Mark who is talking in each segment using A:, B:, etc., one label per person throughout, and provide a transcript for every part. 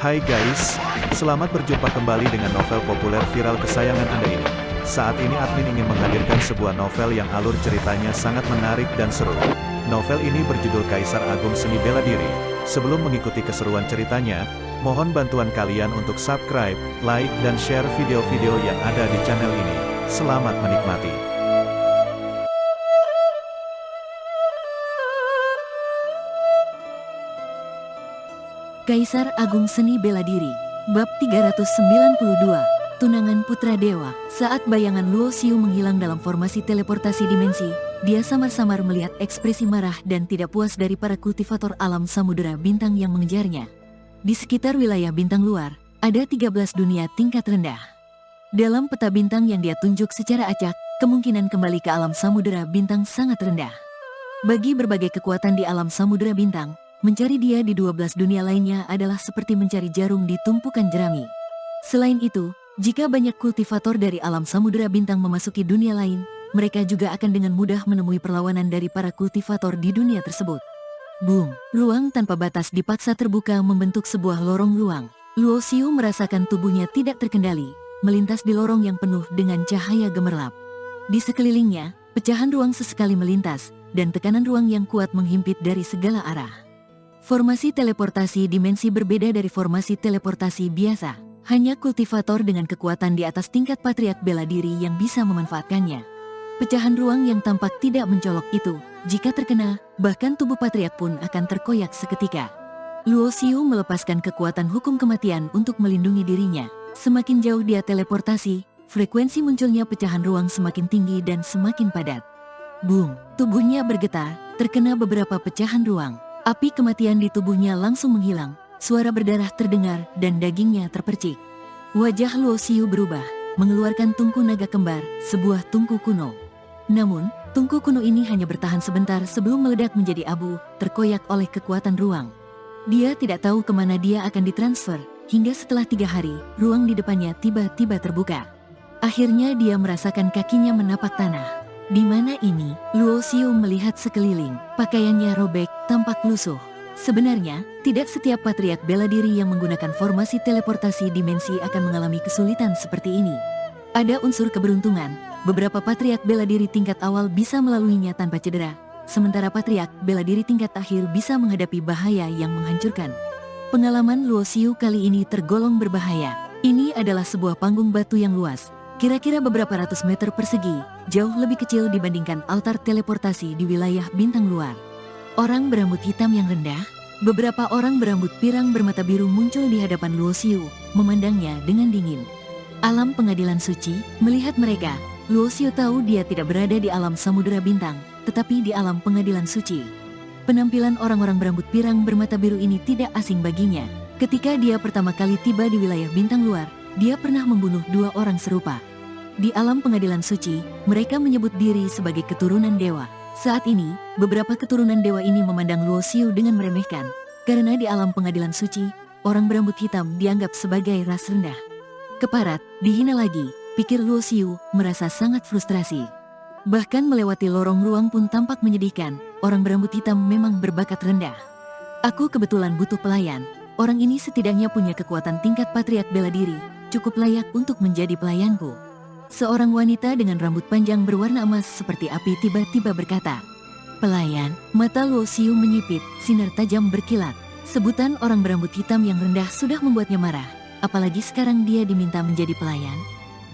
A: Hai guys, selamat berjumpa kembali dengan novel populer viral kesayangan Anda ini. Saat ini admin ingin menghadirkan sebuah novel yang alur ceritanya sangat menarik dan seru. Novel ini berjudul Kaisar Agung Seni Bela Diri. Sebelum mengikuti keseruan ceritanya, mohon bantuan kalian untuk subscribe, like, dan share video-video yang ada di channel ini. Selamat menikmati.
B: Kaisar Agung Seni Bela Diri, Bab 392, Tunangan Putra Dewa. Saat bayangan Luo Xiu menghilang dalam formasi teleportasi dimensi, dia samar-samar melihat ekspresi marah dan tidak puas dari para kultivator alam samudera bintang yang mengejarnya. Di sekitar wilayah bintang luar, ada 13 dunia tingkat rendah. Dalam peta bintang yang dia tunjuk secara acak, kemungkinan kembali ke alam samudera bintang sangat rendah. Bagi berbagai kekuatan di alam samudera bintang, mencari dia di 12 dunia lainnya adalah seperti mencari jarum di tumpukan jerami. Selain itu, jika banyak kultivator dari alam samudera bintang memasuki dunia lain, mereka juga akan dengan mudah menemui perlawanan dari para kultivator di dunia tersebut. Boom! Ruang tanpa batas dipaksa terbuka membentuk sebuah lorong ruang. Luo Xiu merasakan tubuhnya tidak terkendali, melintas di lorong yang penuh dengan cahaya gemerlap. Di sekelilingnya, pecahan ruang sesekali melintas, dan tekanan ruang yang kuat menghimpit dari segala arah. Formasi teleportasi dimensi berbeda dari formasi teleportasi biasa. Hanya kultivator dengan kekuatan di atas tingkat patriark bela diri yang bisa memanfaatkannya. Pecahan ruang yang tampak tidak mencolok itu, jika terkena, bahkan tubuh patriark pun akan terkoyak seketika. Luo Xiu melepaskan kekuatan hukum kematian untuk melindungi dirinya. Semakin jauh dia teleportasi, frekuensi munculnya pecahan ruang semakin tinggi dan semakin padat. Boom! Tubuhnya bergetar, terkena beberapa pecahan ruang. Api kematian di tubuhnya langsung menghilang, suara berdarah terdengar dan dagingnya terpercik. Wajah Luo Xiu berubah, mengeluarkan tungku naga kembar, sebuah tungku kuno. Namun, tungku kuno ini hanya bertahan sebentar sebelum meledak menjadi abu, terkoyak oleh kekuatan ruang. Dia tidak tahu kemana dia akan ditransfer, hingga setelah 3 hari, ruang di depannya tiba-tiba terbuka. Akhirnya dia merasakan kakinya menapak tanah. Di mana ini? Luo Xiu melihat sekeliling. Pakaiannya robek, tampak lusuh. Sebenarnya, tidak setiap patriark bela diri yang menggunakan formasi teleportasi dimensi akan mengalami kesulitan seperti ini. Ada unsur keberuntungan, beberapa patriark bela diri tingkat awal bisa melaluinya tanpa cedera, sementara patriark bela diri tingkat akhir bisa menghadapi bahaya yang menghancurkan. Pengalaman Luo Xiu kali ini tergolong berbahaya. Ini adalah sebuah panggung batu yang luas. Kira-kira beberapa ratus meter persegi, jauh lebih kecil dibandingkan altar teleportasi di wilayah bintang luar. Orang berambut hitam yang rendah, beberapa orang berambut pirang bermata biru muncul di hadapan Luo Xiu, memandangnya dengan dingin. Alam pengadilan suci, melihat mereka, Luo Xiu tahu dia tidak berada di alam samudera bintang, tetapi di alam pengadilan suci. Penampilan orang-orang berambut pirang bermata biru ini tidak asing baginya. Ketika dia pertama kali tiba di wilayah bintang luar, dia pernah membunuh 2 orang serupa. Di alam pengadilan suci, mereka menyebut diri sebagai keturunan dewa. Saat ini, beberapa keturunan dewa ini memandang Luo Xiu dengan meremehkan, karena di alam pengadilan suci, orang berambut hitam dianggap sebagai ras rendah. Keparat, dihina lagi, pikir Luo Xiu, merasa sangat frustrasi. Bahkan melewati lorong ruang pun tampak menyedihkan, orang berambut hitam memang berbakat rendah. Aku kebetulan butuh pelayan, orang ini setidaknya punya kekuatan tingkat patriark bela diri, cukup layak untuk menjadi pelayanku. Seorang wanita dengan rambut panjang berwarna emas seperti api tiba-tiba berkata. Pelayan, mata Luo Xiu menyipit, sinar tajam berkilat. Sebutan orang berambut hitam yang rendah sudah membuatnya marah, apalagi sekarang dia diminta menjadi pelayan.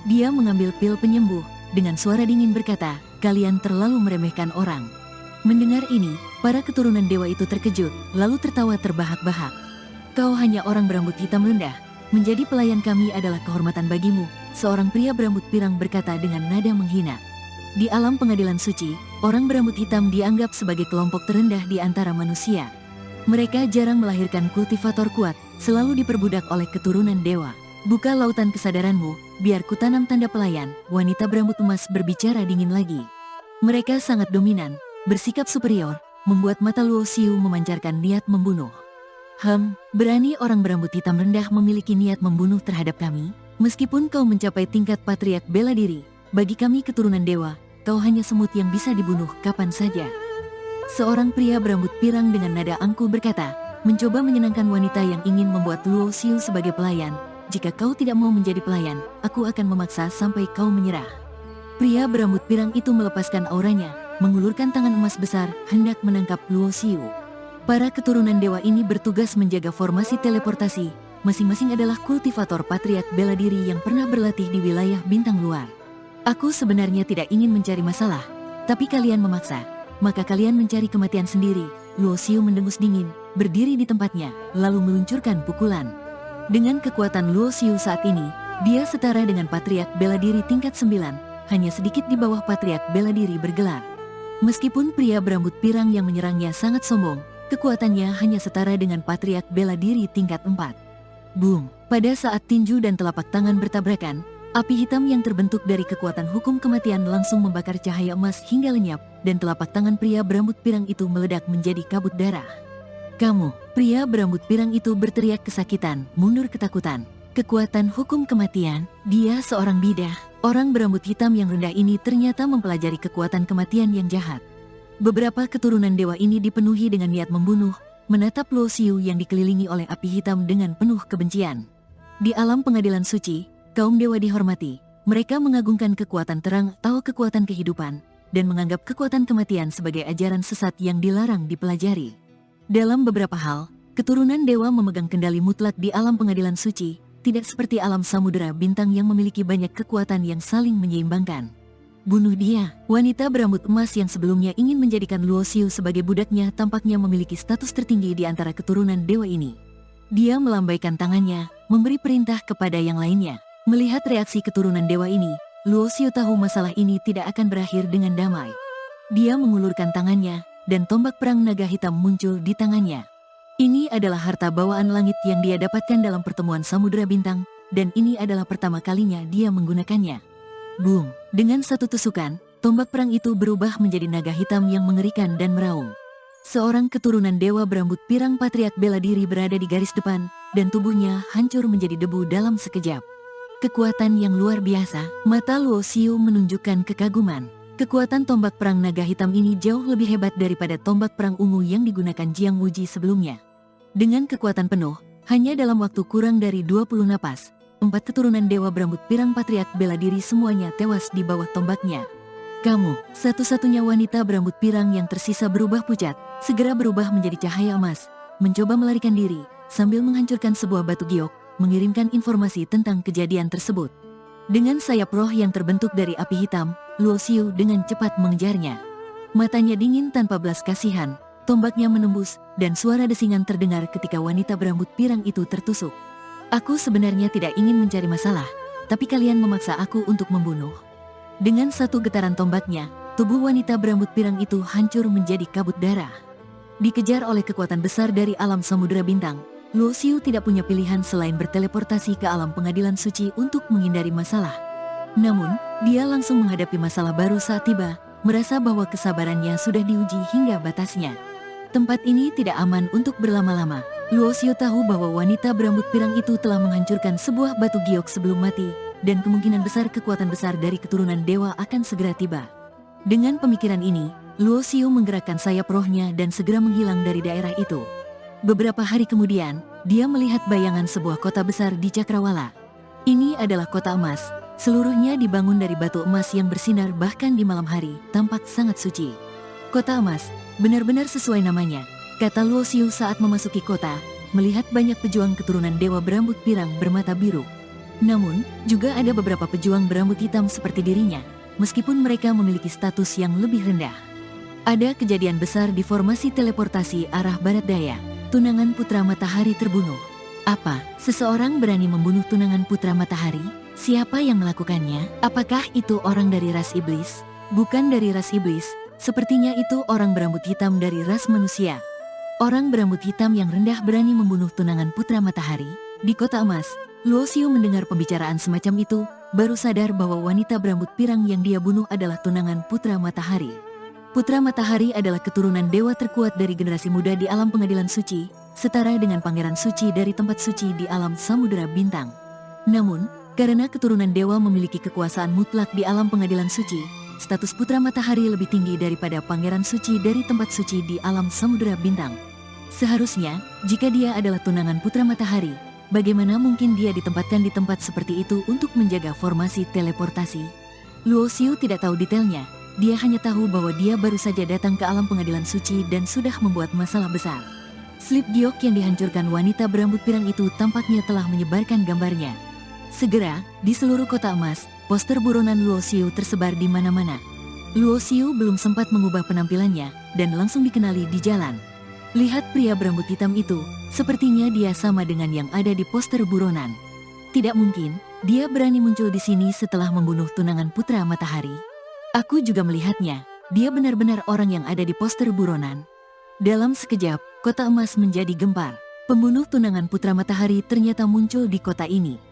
B: Dia mengambil pil penyembuh, dengan suara dingin berkata, kalian terlalu meremehkan orang. Mendengar ini, para keturunan dewa itu terkejut, lalu tertawa terbahak-bahak. Kau hanya orang berambut hitam rendah, menjadi pelayan kami adalah kehormatan bagimu. Seorang pria berambut pirang berkata dengan nada menghina. Di alam pengadilan suci, orang berambut hitam dianggap sebagai kelompok terendah di antara manusia. Mereka jarang melahirkan kultivator kuat, selalu diperbudak oleh keturunan dewa. Buka lautan kesadaranmu, biar kutanam tanda pelayan, wanita berambut emas berbicara dingin lagi. Mereka sangat dominan, bersikap superior, membuat mata Luo Xiu memancarkan niat membunuh. Berani orang berambut hitam rendah memiliki niat membunuh terhadap kami? Meskipun kau mencapai tingkat patriark bela diri, bagi kami keturunan dewa, kau hanya semut yang bisa dibunuh kapan saja. Seorang pria berambut pirang dengan nada angkuh berkata, mencoba menyenangkan wanita yang ingin membuat Luo Xiu sebagai pelayan. Jika kau tidak mau menjadi pelayan, aku akan memaksa sampai kau menyerah. Pria berambut pirang itu melepaskan auranya, mengulurkan tangan emas besar, hendak menangkap Luo Xiu. Para keturunan dewa ini bertugas menjaga formasi teleportasi, masing-masing adalah kultivator patriark bela diri yang pernah berlatih di wilayah bintang luar. Aku sebenarnya tidak ingin mencari masalah, tapi kalian memaksa, maka kalian mencari kematian sendiri. Luo Xiu mendengus dingin, berdiri di tempatnya, lalu meluncurkan pukulan. Dengan kekuatan Luo Xiu saat ini, dia setara dengan patriark bela diri tingkat 9, hanya sedikit di bawah patriark bela diri bergelar. Meskipun pria berambut pirang yang menyerangnya sangat sombong, kekuatannya hanya setara dengan patriark bela diri tingkat 4. Boom! Pada saat tinju dan telapak tangan bertabrakan, api hitam yang terbentuk dari kekuatan hukum kematian langsung membakar cahaya emas hingga lenyap, dan telapak tangan pria berambut pirang itu meledak menjadi kabut darah. Kamu, pria berambut pirang itu berteriak kesakitan, mundur ketakutan. Kekuatan hukum kematian, dia seorang bidah. Orang berambut hitam yang rendah ini ternyata mempelajari kekuatan kematian yang jahat. Beberapa keturunan dewa ini dipenuhi dengan niat membunuh, menatap Luo Xiu yang dikelilingi oleh api hitam dengan penuh kebencian. Di alam pengadilan suci, kaum dewa dihormati. Mereka mengagungkan kekuatan terang atau kekuatan kehidupan, dan menganggap kekuatan kematian sebagai ajaran sesat yang dilarang dipelajari. Dalam beberapa hal, keturunan dewa memegang kendali mutlak di alam pengadilan suci, tidak seperti alam samudera bintang yang memiliki banyak kekuatan yang saling menyeimbangkan. Bunuh dia. Wanita berambut emas yang sebelumnya ingin menjadikan Luo Xiu sebagai budaknya tampaknya memiliki status tertinggi di antara keturunan dewa ini. Dia melambaikan tangannya, memberi perintah kepada yang lainnya. Melihat reaksi keturunan dewa ini, Luo Xiu tahu masalah ini tidak akan berakhir dengan damai. Dia mengulurkan tangannya, dan tombak perang naga hitam muncul di tangannya. Ini adalah harta bawaan langit yang dia dapatkan dalam pertemuan Samudera Bintang, dan ini adalah pertama kalinya dia menggunakannya. Boom! Dengan satu tusukan, tombak perang itu berubah menjadi naga hitam yang mengerikan dan meraung. Seorang keturunan dewa berambut pirang patriark bela diri berada di garis depan, dan tubuhnya hancur menjadi debu dalam sekejap. Kekuatan yang luar biasa, mata Luo Xiu menunjukkan kekaguman. Kekuatan tombak perang naga hitam ini jauh lebih hebat daripada tombak perang ungu yang digunakan Jiang Wuji sebelumnya. Dengan kekuatan penuh, hanya dalam waktu kurang dari 20 napas, 4 keturunan dewa berambut pirang patriark bela diri semuanya tewas di bawah tombaknya. Kamu, satu-satunya wanita berambut pirang yang tersisa berubah pucat, segera berubah menjadi cahaya emas, mencoba melarikan diri, sambil menghancurkan sebuah batu giok, mengirimkan informasi tentang kejadian tersebut. Dengan sayap roh yang terbentuk dari api hitam, Luo Xiu dengan cepat mengejarnya. Matanya dingin tanpa belas kasihan, tombaknya menembus, dan suara desingan terdengar ketika wanita berambut pirang itu tertusuk. Aku sebenarnya tidak ingin mencari masalah, tapi kalian memaksa aku untuk membunuh. Dengan satu getaran tombaknya, tubuh wanita berambut pirang itu hancur menjadi kabut darah. Dikejar oleh kekuatan besar dari alam samudera bintang, Luo Xiu tidak punya pilihan selain berteleportasi ke alam pengadilan suci untuk menghindari masalah. Namun, dia langsung menghadapi masalah baru saat tiba, merasa bahwa kesabarannya sudah diuji hingga batasnya. Tempat ini tidak aman untuk berlama-lama. Luo Xiu tahu bahwa wanita berambut pirang itu telah menghancurkan sebuah batu giok sebelum mati, dan kemungkinan besar kekuatan besar dari keturunan dewa akan segera tiba. Dengan pemikiran ini, Luo Xiu menggerakkan sayap rohnya dan segera menghilang dari daerah itu. Beberapa hari kemudian, dia melihat bayangan sebuah kota besar di Cakrawala. Ini adalah kota emas, seluruhnya dibangun dari batu emas yang bersinar bahkan di malam hari, tampak sangat suci. Kota emas, benar-benar sesuai namanya, kata Luo Xiu saat memasuki kota, melihat banyak pejuang keturunan dewa berambut pirang bermata biru. Namun, juga ada beberapa pejuang berambut hitam seperti dirinya, meskipun mereka memiliki status yang lebih rendah. Ada kejadian besar di formasi teleportasi arah barat daya. Tunangan Putra Matahari terbunuh. Apa, seseorang berani membunuh tunangan Putra Matahari? Siapa yang melakukannya? Apakah itu orang dari ras iblis? Bukan dari ras iblis, sepertinya itu orang berambut hitam dari ras manusia. Orang berambut hitam yang rendah berani membunuh tunangan Putra Matahari? Di kota emas, Luo Xiu mendengar pembicaraan semacam itu, baru sadar bahwa wanita berambut pirang yang dia bunuh adalah tunangan Putra Matahari. Putra Matahari adalah keturunan dewa terkuat dari generasi muda di alam pengadilan suci, setara dengan pangeran suci dari tempat suci di alam samudera bintang. Namun, karena keturunan dewa memiliki kekuasaan mutlak di alam pengadilan suci, status Putra Matahari lebih tinggi daripada pangeran suci dari tempat suci di alam samudera bintang. Seharusnya, jika dia adalah tunangan putra matahari, bagaimana mungkin dia ditempatkan di tempat seperti itu untuk menjaga formasi teleportasi? Luo Xiu tidak tahu detailnya, dia hanya tahu bahwa dia baru saja datang ke alam pengadilan suci dan sudah membuat masalah besar. Slip giok yang dihancurkan wanita berambut pirang itu tampaknya telah menyebarkan gambarnya. Segera, di seluruh kota emas, poster buronan Luo Xiu tersebar di mana-mana. Luo Xiu belum sempat mengubah penampilannya dan langsung dikenali di jalan. Lihat pria berambut hitam itu, sepertinya dia sama dengan yang ada di poster buronan. Tidak mungkin, dia berani muncul di sini setelah membunuh tunangan putra matahari. Aku juga melihatnya, dia benar-benar orang yang ada di poster buronan. Dalam sekejap, kota emas menjadi gempar. Pembunuh tunangan putra matahari ternyata muncul di kota ini.